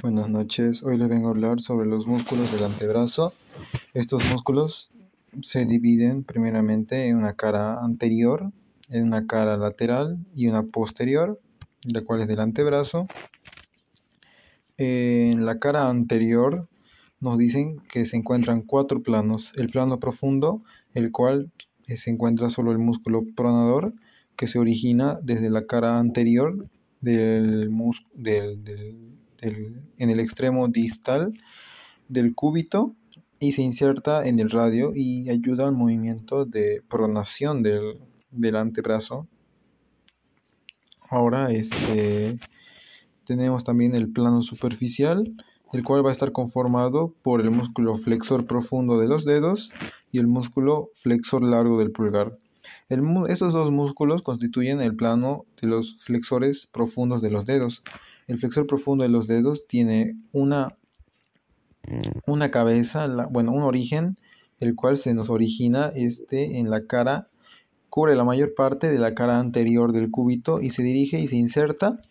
Buenas noches, hoy les vengo a hablar sobre los músculos del antebrazo. Estos músculos se dividen primeramente en una cara anterior, en una cara lateral y una posterior, la cual es del antebrazo. En la cara anterior nos dicen que se encuentran 4 planos. El plano profundo, el cual se encuentra solo el músculo pronador, que se origina desde la cara anterior en el extremo distal del cúbito y se inserta en el radio y ayuda al movimiento de pronación del antebrazo. Ahora tenemos también el plano superficial, el cual va a estar conformado por el músculo flexor profundo de los dedos y el músculo flexor largo del pulgar. Estos dos músculos constituyen el plano de los flexores profundos de los dedos. El flexor profundo de los dedos tiene una cabeza, un origen, el cual se nos origina en la cara, cubre la mayor parte de la cara anterior del cúbito y se dirige y se inserta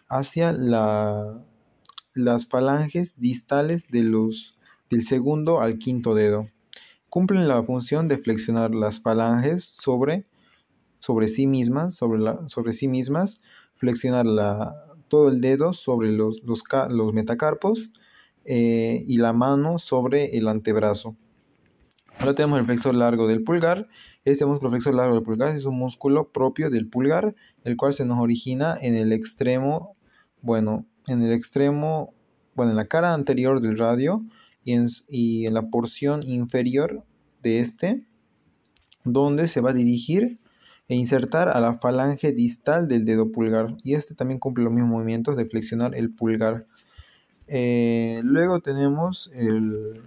hacia las falanges distales del segundo al quinto dedo. Cumplen la función de flexionar las falanges sobre sí mismas, flexionar todo el dedo sobre los metacarpos y la mano sobre el antebrazo. Ahora tenemos el flexor largo del pulgar. Este músculo flexor largo del pulgar es un músculo propio del pulgar, el cual se nos origina en el extremo, en la cara anterior del radio y en la porción inferior de donde se va a dirigir e insertar a la falange distal del dedo pulgar. Y también cumple los mismos movimientos de flexionar el pulgar. Luego tenemos el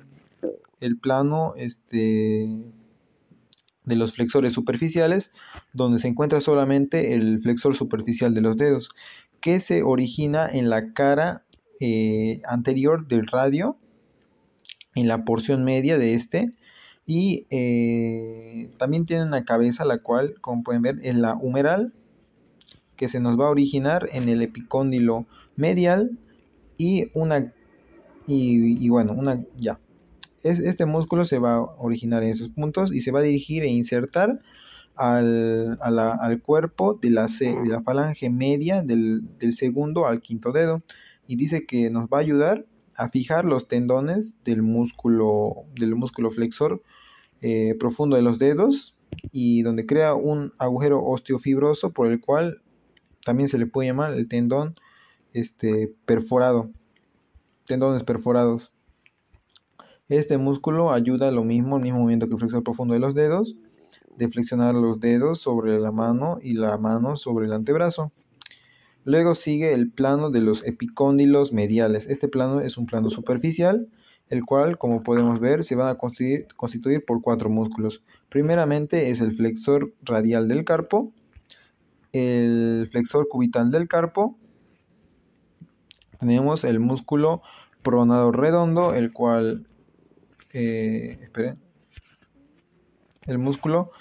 plano de los flexores superficiales, donde se encuentra solamente el flexor superficial de los dedos, que se origina en la cara anterior del radio, en la porción media de y también tiene una cabeza, la cual, como pueden ver, es la humeral, que se nos va a originar en el epicóndilo medial este músculo se va a originar en esos puntos y se va a dirigir e insertar al cuerpo de la falange media del segundo al quinto dedo, y dice que nos va a ayudar a fijar los tendones del músculo flexor profundo de los dedos, y donde crea un agujero osteofibroso por el cual también se le puede llamar el tendón perforado, tendones perforados. Este músculo ayuda el mismo movimiento que el flexor profundo de los dedos, de flexionar los dedos sobre la mano y la mano sobre el antebrazo. Luego sigue el plano de los epicóndilos mediales. Este plano es un plano superficial, el cual, como podemos ver, se van a constituir por 4 músculos. Primeramente es el flexor radial del carpo, el flexor cubital del carpo. Tenemos el músculo pronador redondo, el cual el músculo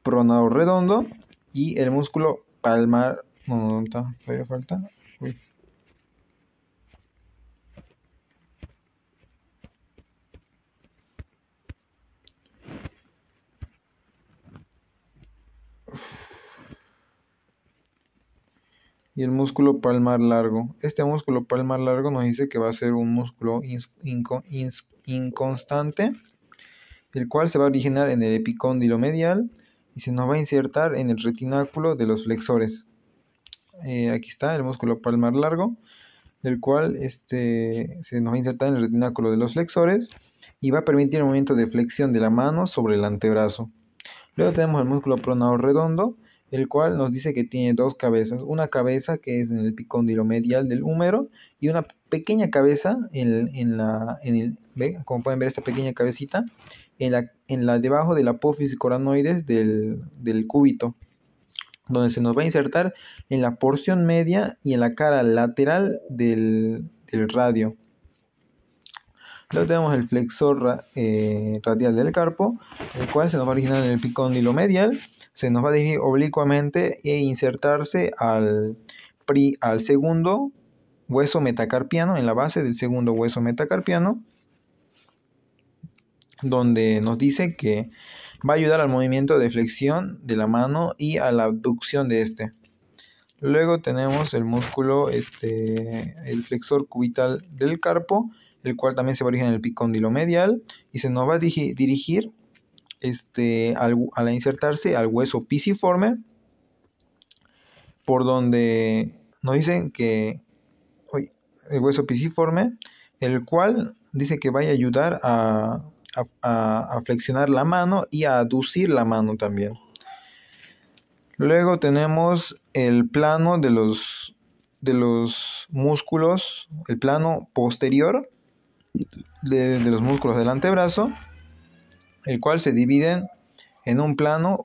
pronador redondo y el músculo palmar. Todavía falta. Y el músculo palmar largo. Este músculo palmar largo nos dice que va a ser un músculo inconstante, el cual se va a originar en el epicóndilo medial y se nos va a insertar en el retináculo de los flexores. Aquí está el músculo palmar largo, el cual se nos va a insertar en el retináculo de los flexores y va a permitir el movimiento de flexión de la mano sobre el antebrazo. Luego tenemos el músculo pronador redondo, el cual nos dice que tiene 2 cabezas. Una cabeza que es en el epicóndilo medial del húmero y una pequeña cabeza como pueden ver, esta pequeña cabecita en la debajo de la apófisis coranoides del cúbito, donde se nos va a insertar en la porción media y en la cara lateral del radio. Luego tenemos el flexor radial del carpo, el cual se nos va a originar en el epicóndilo medial, se nos va a dirigir oblicuamente e insertarse al segundo hueso metacarpiano, en la base del segundo hueso metacarpiano, donde nos dice que va a ayudar al movimiento de flexión de la mano y a la abducción de este. Luego tenemos el músculo, el flexor cubital del carpo, el cual también se va a originar en el epicóndilo medial y se nos va a dirigir al insertarse al hueso pisiforme, por donde nos dicen que el hueso pisiforme, el cual dice que va a ayudar a flexionar la mano y a aducir la mano también. Luego tenemos el plano de los músculos, el plano posterior de los músculos del antebrazo, el cual se dividen en un plano.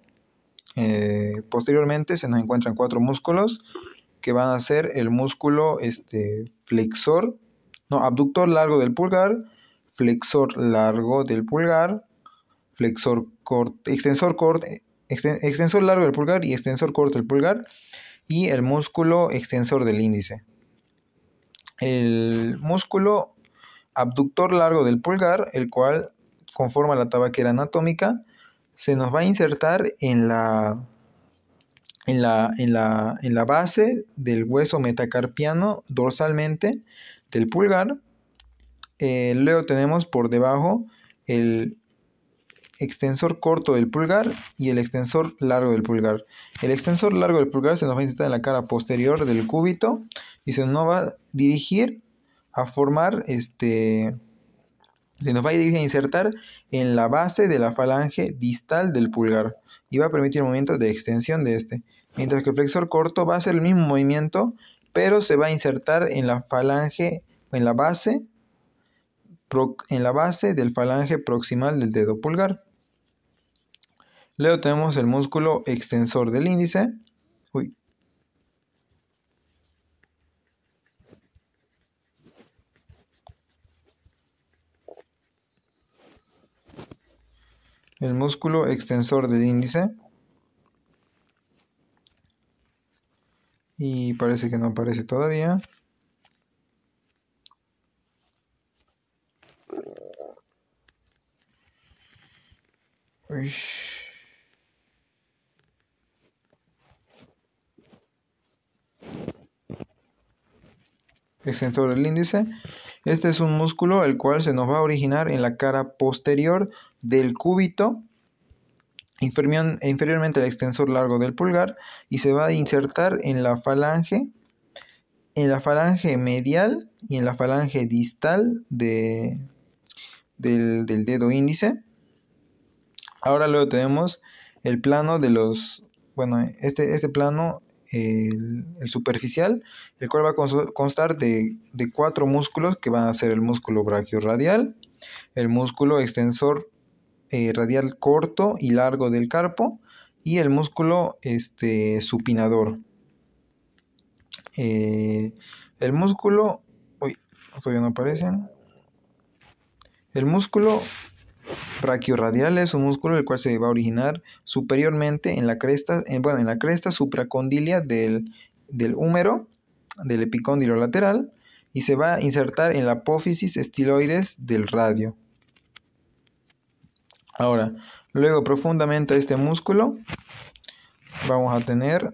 Posteriormente se nos encuentran 4 músculos que van a ser el músculo abductor largo del pulgar, flexor largo del pulgar, extensor largo del pulgar y extensor corto del pulgar, y el músculo extensor del índice. El músculo abductor largo del pulgar, el cual conforma la tabaquera anatómica, se nos va a insertar en la base del hueso metacarpiano dorsalmente del pulgar. Luego tenemos por debajo el extensor corto del pulgar y el extensor largo del pulgar. El extensor largo del pulgar se nos va a insertar en la cara posterior del cúbito y se nos va a dirigir a formar se nos va a dirigir a insertar en la base de la falange distal del pulgar y va a permitir el movimiento de extensión de mientras que el flexor corto va a hacer el mismo movimiento, pero se va a insertar en la falange, en la base del falange proximal del dedo pulgar. Luego tenemos el músculo extensor del índice. El músculo extensor del índice. Y parece que no aparece todavía. Extensor del índice. Este es un músculo el cual se nos va a originar en la cara posterior del cúbito, inferiormente al extensor largo del pulgar, y se va a insertar en la falange medial y en la falange distal del dedo índice. Ahora luego tenemos el plano de los, este plano, el superficial, el cual va a constar de 4 músculos que van a ser el músculo brachiorradial, el músculo extensor radial corto y largo del carpo y el músculo supinador. El músculo, todavía no aparecen. El músculo brachiorradial es un músculo el cual se va a originar superiormente en la cresta, en la cresta supracondilia del húmero, del epicóndilo lateral, y se va a insertar en la apófisis estiloides del radio. Ahora, luego profundamente a este músculo vamos a tener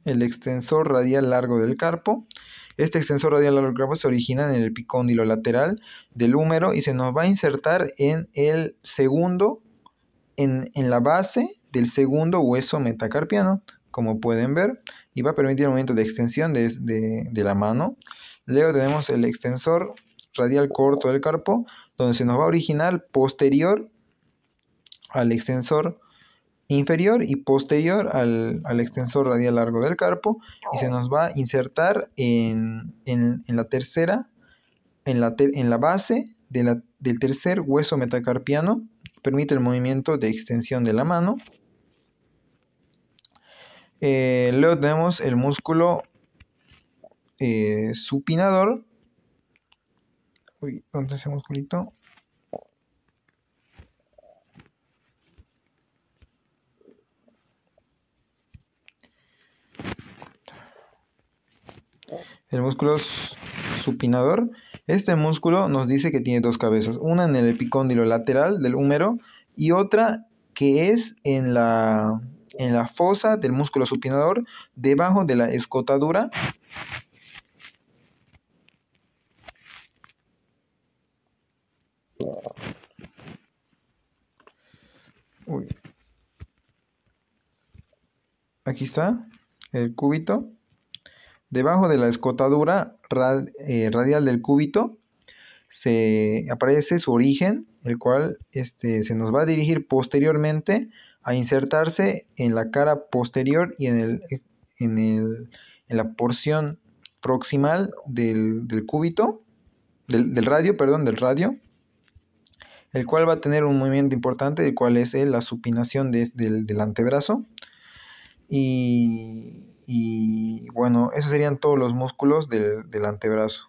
el extensor radial largo del carpo. Este extensor radial largo del carpo se origina en el epicóndilo lateral del húmero y se nos va a insertar en el segundo, en la base del segundo hueso metacarpiano, como pueden ver, y va a permitir el movimiento de extensión de la mano. Luego tenemos el extensor radial corto del carpo, donde se nos va a originar posterior al extensor inferior y posterior al extensor radial largo del carpo, y se nos va a insertar en la tercera, en la base del tercer hueso metacarpiano, que permite el movimiento de extensión de la mano. Luego tenemos el músculo supinador. ¿Dónde está ese musculito? El músculo supinador. Este músculo nos dice que tiene dos cabezas, una en el epicóndilo lateral del húmero y otra que es en la fosa del músculo supinador, debajo de la escotadura. Uy, aquí está el cúbito. Debajo de la escotadura radial del cúbito se aparece su origen, el cual se nos va a dirigir posteriormente a insertarse en la cara posterior y en la porción proximal del cúbito, del radio, perdón, del radio, el cual va a tener un movimiento importante, el cual es la supinación del antebrazo. Y bueno, esos serían todos los músculos del antebrazo.